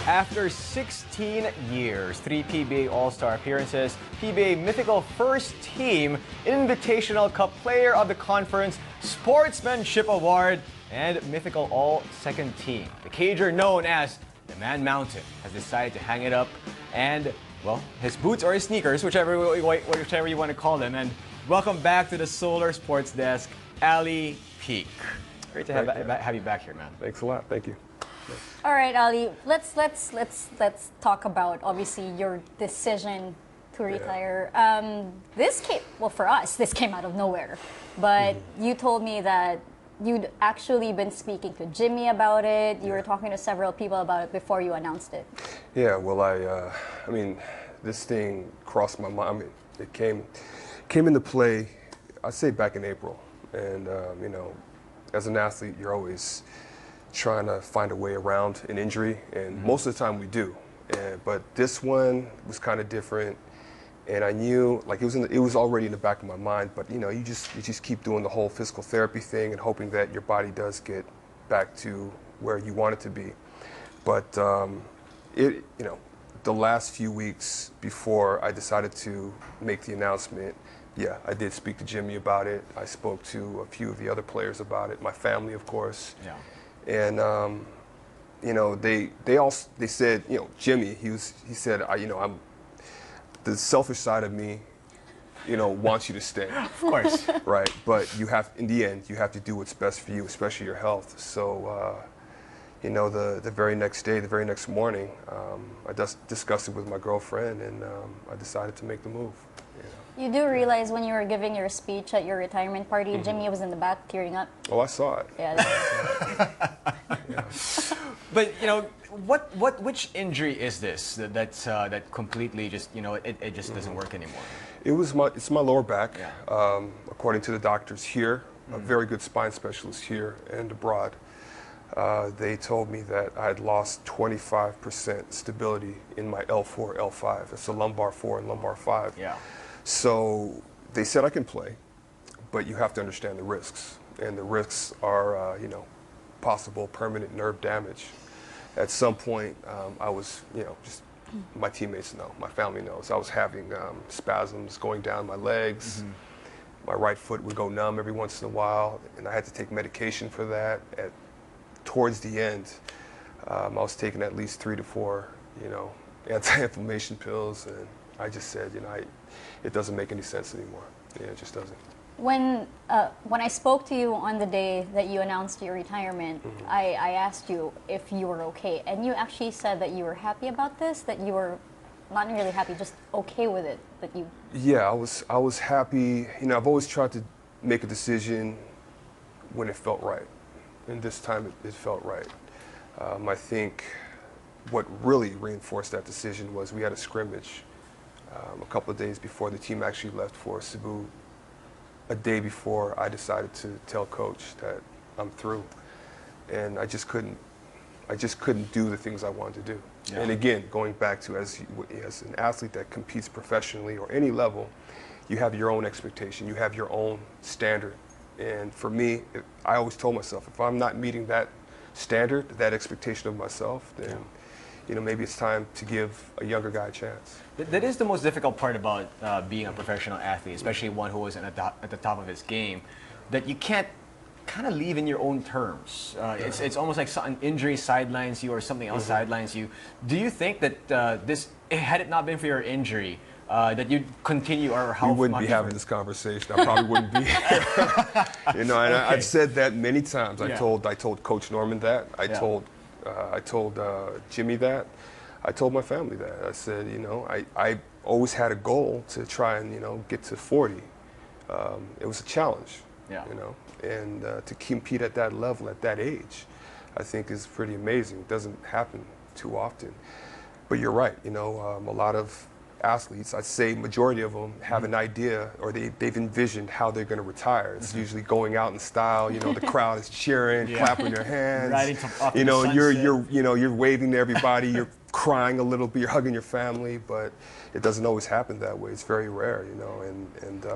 After 16 years, 3 PBA All-Star appearances, PBA Mythical First Team, Invitational Cup Player of the Conference, Sportsmanship Award, and Mythical All-Second Team. The Cager known as the Man Mountain has decided to hang it up and, well, his boots or his sneakers, whichever you want to call them. And welcome back to the Solar Sports Desk, Ali Peak. Great to have you back here, man. Thanks a lot. Thank you. All right, Ali. Let's talk about obviously your decision to retire. This came for us. This came out of nowhere, but you told me that you'd actually been speaking to Jimmy about it. You were talking to several people about it before you announced it. Yeah. Well, I mean, this thing crossed my mind. I mean, it came into play. I'd say back in April, and you know, as an athlete, you're always trying to find a way around an injury, and most of the time we do. But this one was kind of different, and I knew, like, it was already in the back of my mind. But you know, you just keep doing the whole physical therapy thing and hoping that your body does get back to where you want it to be. But you know, the last few weeks before I decided to make the announcement, yeah, I did speak to Jimmy about it. I spoke to a few of the other players about it, my family, of course. Yeah. And you know, they said, you know, Jimmy, he said, you know, I'm the selfish side of me, you know, wants you to stay. Of course. Right. But you have, in the end, you have to do what's best for you, especially your health. So, you know, the very next day, the very next morning, I discussed it with my girlfriend, and I decided to make the move. You do realize when you were giving your speech at your retirement party, Jimmy was in the back tearing up. Oh, I saw it. Yeah. Yeah. But you know, which injury is this that completely just, you know, it just doesn't work anymore? It's my lower back. Yeah. According to the doctors here, a very good spine specialist here and abroad, they told me that I had lost 25% stability in my L4, L5. That's the lumbar 4 and lumbar 5. Yeah. So they said I can play, but you have to understand the risks. And the risks are, you know, possible permanent nerve damage. At some point, I was, you know, just my teammates know, my family knows, I was having spasms going down my legs. My right foot would go numb every once in a while, and I had to take medication for that. Towards the end, I was taking at least 3 to 4, you know, anti-inflammation pills, and I just said, you know, it doesn't make any sense anymore. Yeah, it just doesn't. When I spoke to you on the day that you announced your retirement, I asked you if you were okay, and you actually said that you were happy about this, that you were not really happy, just okay with it, that you... Yeah, I was happy. You know, I've always tried to make a decision when it felt right, and this time it felt right. I think what really reinforced that decision was we had a scrimmage a couple of days before the team actually left for Cebu. A day before, I decided to tell coach that I'm through, and I just couldn't do the things I wanted to do. Yeah. And again, going back to as an athlete that competes professionally or any level, you have your own expectation, you have your own standard. And for me, I always told myself, if I'm not meeting that standard, that expectation of myself, then you know, maybe it's time to give a younger guy a chance. That is the most difficult part about being a professional athlete, especially one who is at the top of his game, that you can't kind of leave in your own terms. It's almost like an injury sidelines you or something else sidelines you. Do you think that had it not been for your injury, that you'd continue, or how? We wouldn't be having this conversation. I probably wouldn't be here. You know, and I've said that many times. I told Coach Norman that. I told Jimmy that. I told my family that. I said, you know, I always had a goal to try and, you know, get to 40. It was a challenge, you know, and to compete at that level at that age, I think is pretty amazing. It doesn't happen too often. But you're right, you know, a lot of athletes, I'd say majority of them have an idea, or they've envisioned how they're going to retire. It's usually going out in style, you know, the crowd is cheering, clapping their hands, you know, and you're waving to everybody, you're crying a little bit, you're hugging your family, but it doesn't always happen that way. It's very rare, you know, and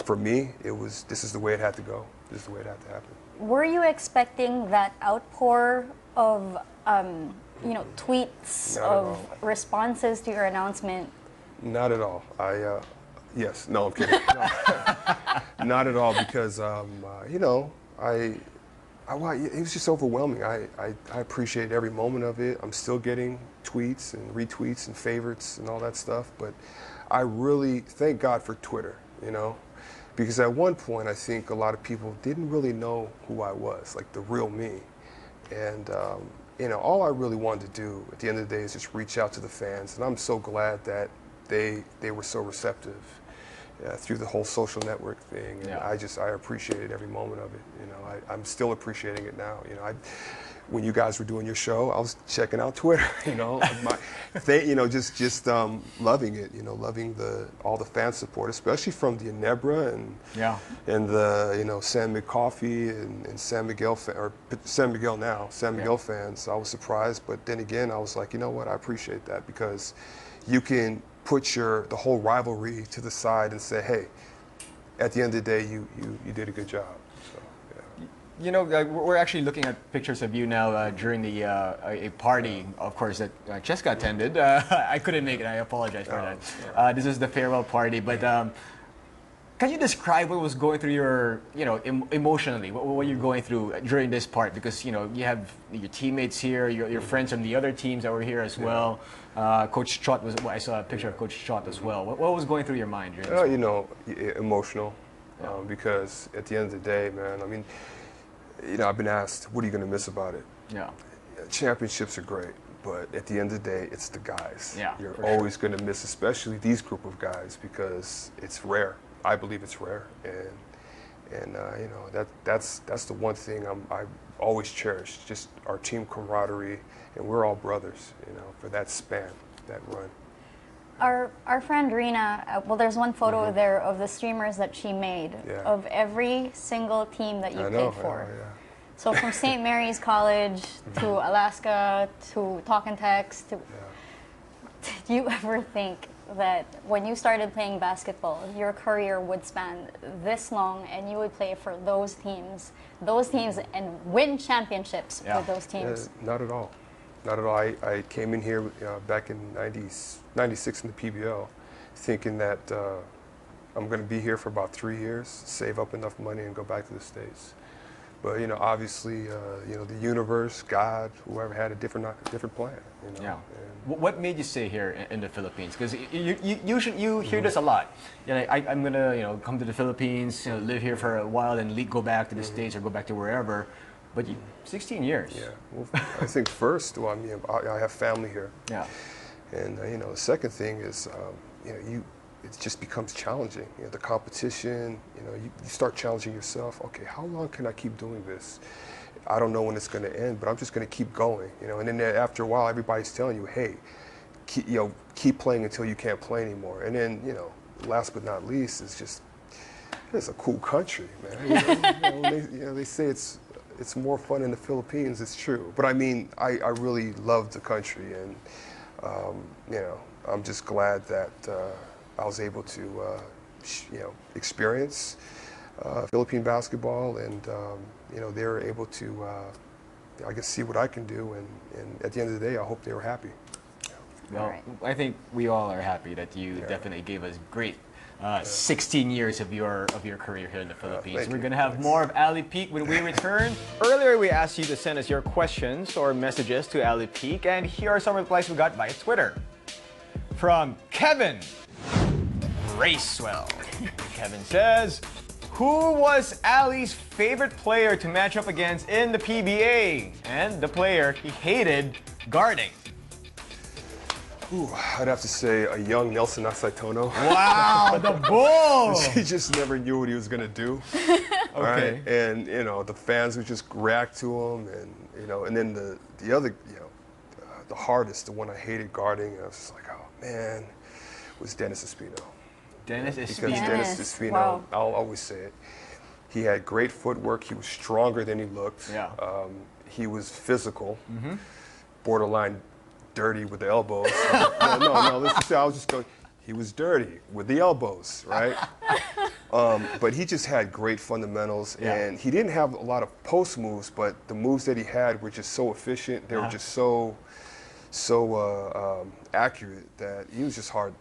for me, this is the way it had to go. This is the way it had to happen. Were you expecting that outpour of tweets Not at of all. responses to your announcement? Not at all. Yes. No, I'm kidding. No. Not at all, because it was just overwhelming. I appreciate every moment of it. I'm still getting tweets and retweets and favorites and all that stuff, but I really thank God for Twitter, because at one point I think a lot of people didn't really know who I was, like the real me. And all I really wanted to do at the end of the day is just reach out to the fans, and I'm so glad that they were so receptive through the whole social network thing, and I appreciated every moment of it. I'm still appreciating it now. When you guys were doing your show, I was checking out Twitter. Just loving it. Loving all the fan support, especially from the Inebra and the San McCoffey and San Miguel fans. I was surprised, but then again, I was like, you know what? I appreciate that, because you can put the whole rivalry to the side and say, hey, at the end of the day, you did a good job. So, yeah. We're actually looking at pictures of you now during a party, of course, that Cheska attended. I couldn't make it. I apologize for that. This is the farewell party, but can you describe what was going through your, emotionally, what you're going through during this part? Because, you have your teammates here, your friends from the other teams that were here as well. Coach Chot I saw a picture of Coach Chot as well. What was going through your mind during this? Emotional, because at the end of the day, man, I mean, I've been asked, what are you going to miss about it? Yeah. Championships are great, but at the end of the day, it's the guys. Yeah, you're always going to miss, especially these group of guys, because it's rare. I believe it's rare, and that's the one thing I always cherish, just our team camaraderie, and we're all brothers, for that span, that run. Our friend Rena, there's one photo there of the streamers that she made of every single team that you played for. So from St. Mary's College to Alaska to Talk and Text to. Did you ever think that when you started playing basketball, your career would span this long and you would play for those teams and win championships with those teams? Not at all. Not at all. I came in here back in 96 in the PBL thinking that I'm going to be here for about 3 years, save up enough money and go back to the States. But, obviously, the universe, God, whoever had a different plan. Yeah. What made you stay here in the Philippines? Because you hear this a lot. I'm gonna come to the Philippines, live here for a while, and go back to the States or go back to wherever. But 16 years. Yeah. Well, I think first, I have family here. Yeah. And the second thing is, it just becomes challenging. The competition. You start challenging yourself. Okay, how long can I keep doing this? I don't know when it's going to end, but I'm just going to keep going. And then after a while, everybody's telling you, hey, keep playing until you can't play anymore. And then, last but not least, it's a cool country, man. They say it's more fun in the Philippines. It's true, but I mean, I really love the country, and I'm just glad that I was able to experience Philippine basketball, and they're able to I guess see what I can do, and at the end of the day, I hope they were happy. Well, I think we all are happy that you definitely gave us great 16 years of your career here in the Philippines. We're going to have more of Ali Peak when we return. Earlier, we asked you to send us your questions or messages to Ali Peak, and here are some replies we got via Twitter. From Kevin Racewell. Kevin says, who was Ali's favorite player to match up against in the PBA? And the player he hated guarding. Ooh, I'd have to say a young Nelson Asaitono. Wow, the bull! He just never knew what he was going to do. Okay. Right? And, the fans would just react to him. And, and then the other, the hardest, the one I hated guarding, I was just like, oh, man, was Dennis Espino. Dennis Espino. Because Dennis Espino, I'll always say it, he had great footwork. He was stronger than he looked. Yeah. He was physical, borderline dirty with the elbows. No, listen, I was just going, he was dirty with the elbows, right? But he just had great fundamentals, and he didn't have a lot of post moves, but the moves that he had were just so efficient. They were just so, so accurate that he was just hard.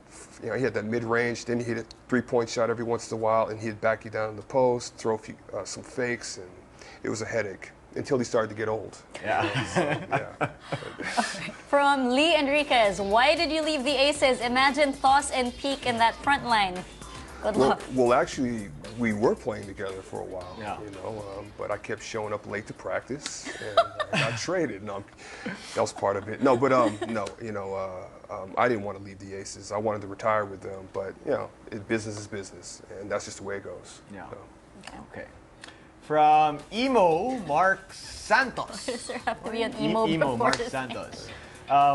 You know, he had that mid-range, then he hit a three-point shot every once in a while, and he'd back you down in the post, throw a few, some fakes, and it was a headache until he started to get old. Yeah. Yeah. From Lee Enriquez, why did you leave the Aces? Imagine Thos and Peak in that front line. Good luck. Well, actually, we were playing together for a while, Yeah. you know, but I kept showing up late to practice, and I got traded. No, that was part of it. No, but no, you know, I didn't want to leave the Aces. I wanted to retire with them, but you know, business is business, and that's just the way it goes. Yeah. So. Okay. From Emo Mark Santos. Does there have to be an emo Emo before Mark his name? Santos.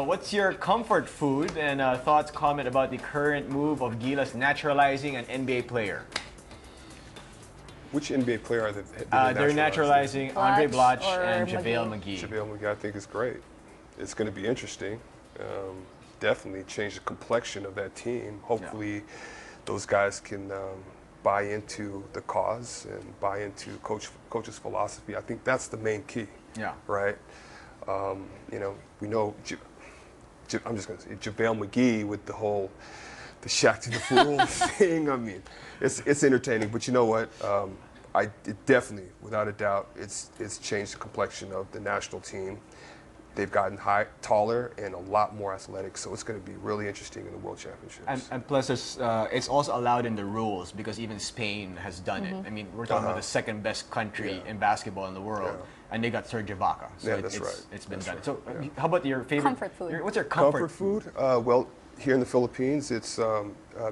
What's your comfort food and thoughts, comment about the current move of Gilas naturalizing an NBA player? Which NBA player are they? They're naturalizing Andre Blatch Blatch or and McGee? JaVale McGee. JaVale McGee, I think is great. It's going to be interesting. Definitely change the complexion of that team. Hopefully, those guys can buy into the cause and buy into coach's philosophy. I think that's the main key. Yeah. Right. You know, we know. I'm just going to say JaVale McGee with the whole the Shaq to the Fool thing. I mean, it's entertaining, but you know what? It definitely, without a doubt, it's changed the complexion of the national team. They've gotten taller and a lot more athletic, so it's going to be really interesting in the World Championships. And plus, it's also allowed in the rules because even Spain has done it. I mean, we're talking about the second best country in basketball in the world, and they got Serge Ibaka. So Yeah, that's right. It's been That's done. right. So, Yeah. how about your favorite Comfort food. What's your comfort food? Well, here in the Philippines, it's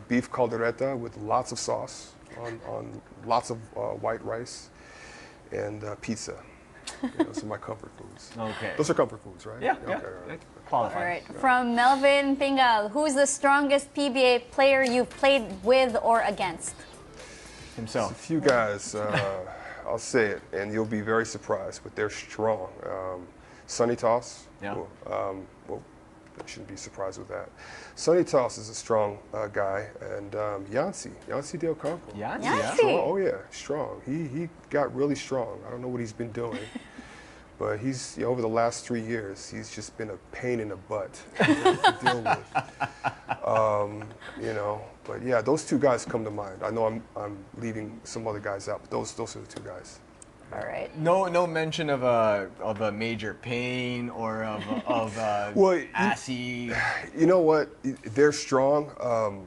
beef caldereta with lots of sauce on lots of white rice and pizza. Those are my comfort foods. Okay. Those are comfort foods, right? Yeah, Okay, yeah. all right. Qualified. All right. From Melvin Pingal, who's the strongest PBA player you've played with or against? A Himself. few guys, I'll say it, and you'll be very surprised, but they're strong. Sonny Toss. Yeah. Well, I shouldn't be surprised with that. Sonny Toss is a strong guy, and Yancy Del Campo. Yeah. Yancy. Strong. Oh yeah, strong. He got really strong. I don't know what he's been doing, but he's over the last 3 years, he's just been a pain in the butt to deal with. You know, but yeah, those two guys come to mind. I know I'm leaving some other guys out, but those are the two guys. All right. No mention of a major pain or of Well, assy. You know what? They're strong.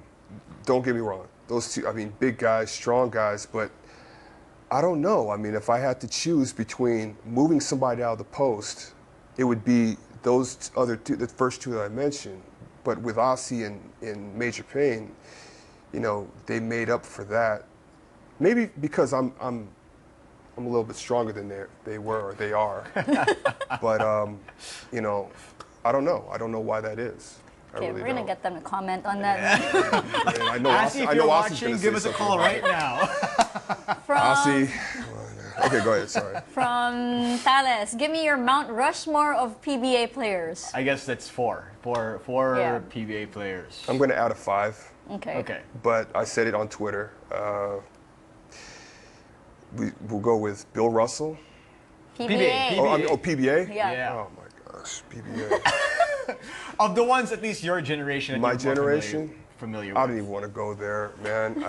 Don't get me wrong. Those two, I mean, big guys, strong guys, but I don't know. I mean, if I had to choose between moving somebody out of the post, it would be those other two, the first two that I mentioned. But with Aussie and Major Payne, you know, they made up for that. Maybe because I'm a little bit stronger than they were or they are. But you know, I don't know. I don't know why that is. I Okay, really we're gonna don't. get them to comment on that. And I know Assy, if I you're know Aussie's watching, gonna give say us a something call about right it. now. From Aussie. Okay, go ahead. Sorry. from Thales, give me your Mount Rushmore of PBA players. I guess that's four Yeah. PBA players. I'm going to add a 5, Okay. Okay. but I said it on Twitter. We'll go with Bill Russell. PBA. PBA? Yeah. Yeah. Oh my gosh, PBA. Of the ones, at least your generation. that My you're more generation? familiar I with. don't even want to go there, man.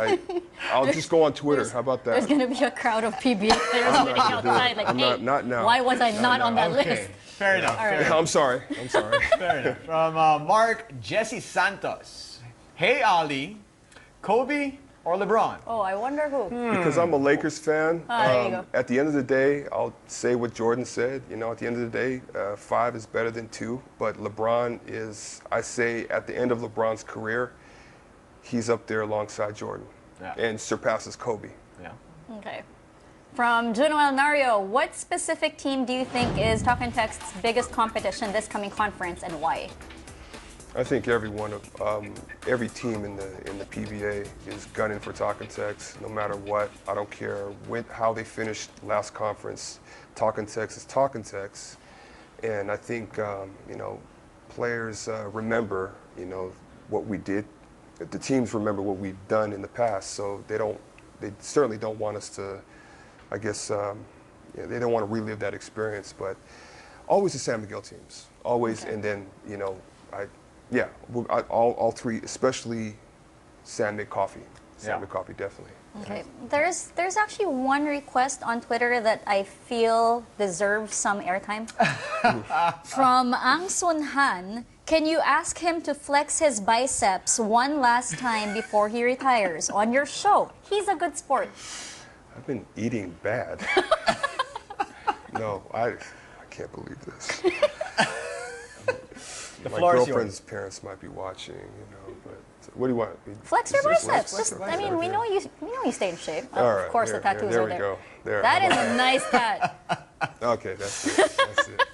I'll just go on Twitter. How about There's that? gonna be a crowd of PBA players I'm waiting not gonna do outside, it. like, I'm hey, not now. why was I not on that Okay. list? Fair enough. All right. Fair I'm sorry. Fair enough. From Mark Jesse Santos. Hey, Ali, Kobe or LeBron? Oh, I wonder who. Because I'm a Lakers fan, there you go. at the end of the day, I'll say what Jordan said. You know, at the end of the day, 5 is better than 2. But LeBron is, I say, at the end of LeBron's career, he's up there alongside Jordan and surpasses Kobe. Yeah. Okay. From Juno El Nario, what specific team do you think is Talk and Text's biggest competition this coming conference and why? I think every team in the PBA is gunning for Talking Tex, no matter what. I don't care how they finished last conference. Talking Tex is Talking Tex, and I think you know, players remember, you know, what we did. The teams remember what we've done in the past, so they certainly don't want us to, I guess, they don't want to relive that experience. But Always the San Miguel teams. Always, Okay. and then, all three, especially San Mig Coffee. San Mig Coffee, definitely. Okay. There's actually one request on Twitter that I feel deserves some airtime. From Ang Sun Han. Can you ask him to flex his biceps one last time before he retires on your show? He's a good sport. I've been eating bad. No, I can't believe this. My girlfriend's parents might be watching, but what do you want? Flex your biceps. Flex your I mean, we know you stay in shape. All right, of course, the tattoos there are we there. go. There. That is a nice tat. Okay, that's it. That's it.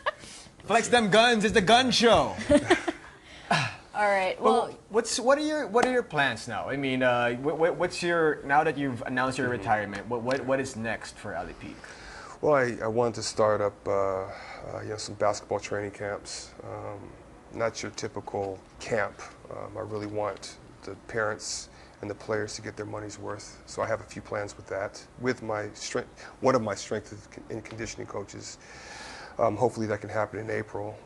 Flex them guns. It's the gun show. All right. Well, what are your plans now? I mean, what's your now that you've announced your retirement? What is next for Ali Peak? Well, I wanted to start up some basketball training camps. Not your typical camp. I really want the parents and the players to get their money's worth. So I have a few plans with that. With one of my strength and conditioning coaches. Hopefully that can happen in April.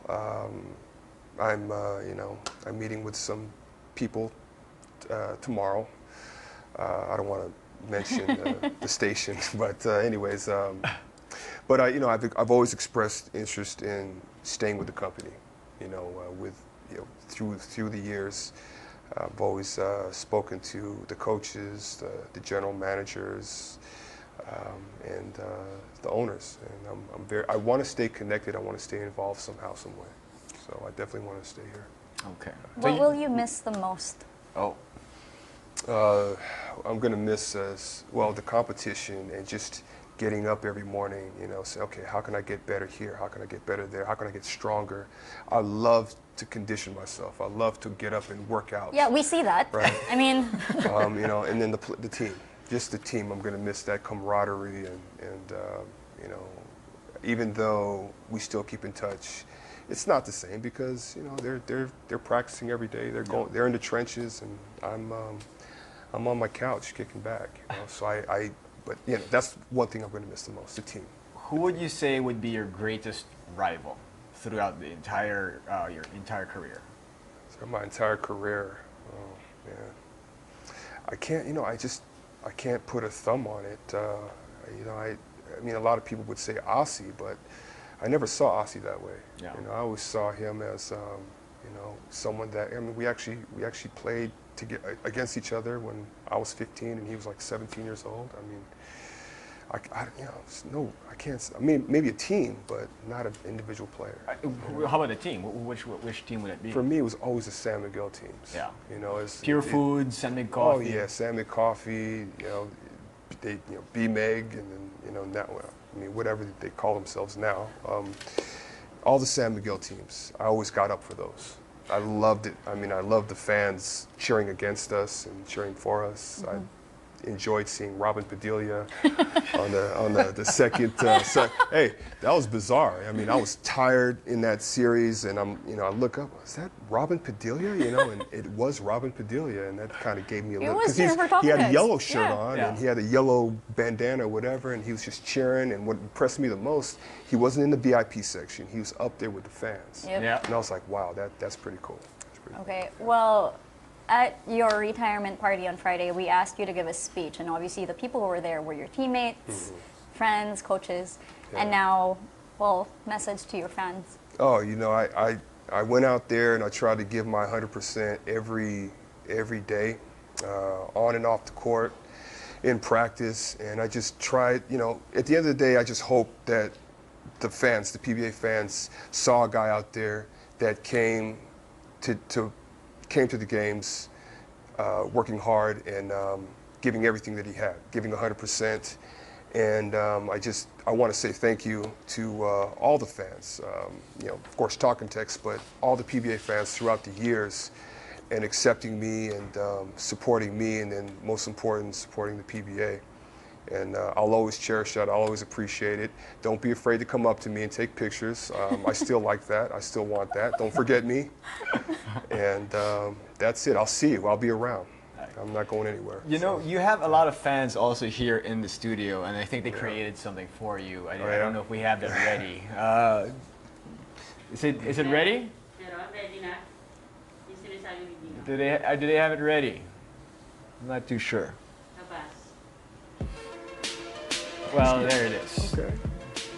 I'm meeting with some people tomorrow. I don't want to mention the station, but anyways. But I've always expressed interest in staying with the company. Through the years, I've always spoken to the coaches, the general managers, and the owners. And I want to stay connected. I want to stay involved somehow, some way. So I definitely want to stay here. Okay. what will you miss the most? Oh. I'm going to miss the competition and just getting up every morning, say, okay, how can I get better here? How can I get better there? How can I get stronger? I love to condition myself. I love to get up and work out. Yeah, we see that. Right. I mean, and then the team, just the team. I'm going to miss that camaraderie and even though we still keep in touch, it's not the same because they're practicing every day. They're in the trenches, and I'm on my couch kicking back. So but that's one thing I'm going to miss the most, the team. Who would you say would be your greatest rival throughout the your entire career? So my entire career, oh man, I can't. I can't put a thumb on it. I mean, a lot of people would say Aussie, but I never saw Aussie that way. Yeah. I always saw him as someone that we actually played against each other when I was 15 and he was like 17 years old. I mean, I can't. I mean, maybe a team, but not an individual player. How about the team? Which team would it be? For me, it was always the San Miguel teams. Yeah. Pure Food, San Mig Coffee. Oh yeah, San Mig Coffee. B-Meg, and then now, I mean, whatever they call themselves now. All the San Miguel teams. I always got up for those. I loved it. I mean, I loved the fans cheering against us and cheering for us. Mm-hmm. I enjoyed seeing Robin Padilla on the second. Hey, that was bizarre. I mean, I was tired in that series, and I look up. Is that Robin Padilla? And it was Robin Padilla, and that kind of gave me a little. Because he had a yellow shirt yeah. on, Yeah. and he had a yellow bandana or whatever, and he was just cheering. And what impressed me the most, he wasn't in the VIP section. He was up there with the fans. Yep. Yeah. And I was like, wow, that's pretty cool. That's pretty cool. Okay, well, at your retirement party on Friday, we asked you to give a speech, and obviously the people who were there were your teammates, friends, coaches, and now, well, message to your fans. Oh, I went out there and I tried to give my 100% every day, on and off the court, in practice, and I just tried, at the end of the day, I just hope that the fans, the PBA fans, saw a guy out there that came to the games, working hard and giving everything that he had, giving 100%. And I want to say thank you to all the fans, of course Talking Tex, but all the PBA fans throughout the years, and accepting me and supporting me, and then most important, supporting the PBA. And I'll always cherish that. I'll always appreciate it. Don't be afraid to come up to me and take pictures. I still like that. I still want that. Don't forget me. And that's it. I'll see you. I'll be around. I'm not going anywhere. You have a lot of fans also here in the studio, and I think they created something for you. I don't know if we have that ready. Is it ready? Meron, ready na? Yung sinasabi ni Gino. Do they have it ready? I'm not too sure. Labas. Well, there it is. Okay.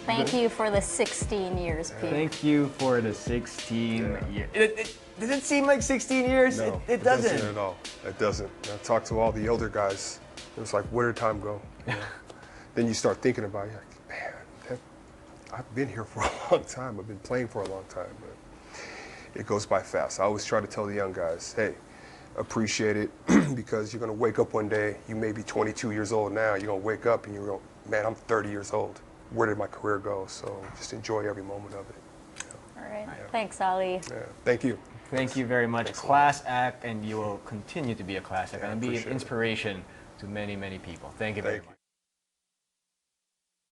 Thank you for the 16 years, Pete. Thank you for the 16 years. Does it seem like 16 years? No, It doesn't. at all. It doesn't. I talked to all the older guys. It was like, where did time go? You know? Then you start thinking about it. You're like, man, I've been here for a long time. I've been playing for a long time. But it goes by fast. I always try to tell the young guys, hey, appreciate it because you're going to wake up one day. You may be 22 years old now. You're going to wake up and you're going, man, I'm 30 years old. Where did my career go? So just enjoy every moment of it. All right. Thanks, Ali. Yeah. Thank you. Thank you very much. Class act, and you will continue to be a class act and be an appreciate it. inspiration to many, many people. Thank you very much.